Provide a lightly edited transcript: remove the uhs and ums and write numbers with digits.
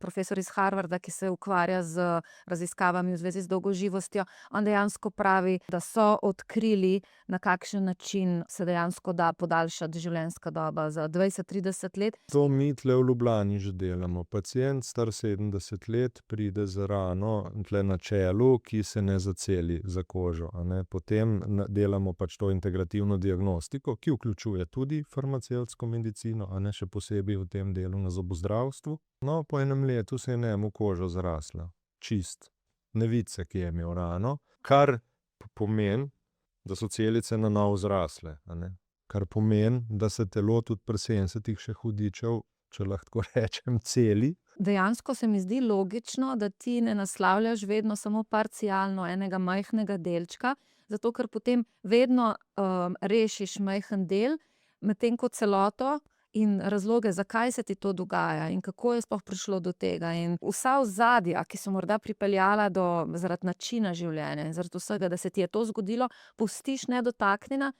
profesor iz Harvarda, ki se ukvarja z raziskavami v zvezi z dolgoživostjo. On dejansko pravi, da so odkrili, na kakšen način se dejansko da podaljšati življenjska doba za 20-30 let. To mi tle v Ljubljani že delamo. Pacient star 70 let pride z rano tle na čelu, ki se ne zaceli za kožo, a ne. Potem delamo pač to integrativno diagnostiko, ki vključuje tudi farmacevtsko medicino, a ne, še posebej v tem delu na zobozdravstvu. No, po enem letu se je njemu koža zrasla. Čist. Ne vidi se, kje je imel rano, kar pomeni, da so celice na novo zrasle, a ne. Kar pomeni, da se telo tudi pri 70 še hudičev, če lahko tako rečem, celi. Dejansko se mi zdi logično, da ti ne naslavljaš vedno samo parcialno enega majhnega delčka, zato ker potem vedno rešiš majhen del, medtem ko celoto in razloge, zakaj se ti to dogaja in kako je sploh prišlo do tega. In vsa ozadja, ki so morda pripeljala zaradi načina življenja in zaradi vsega, da se ti je to zgodilo, pustiš nedotaknjena,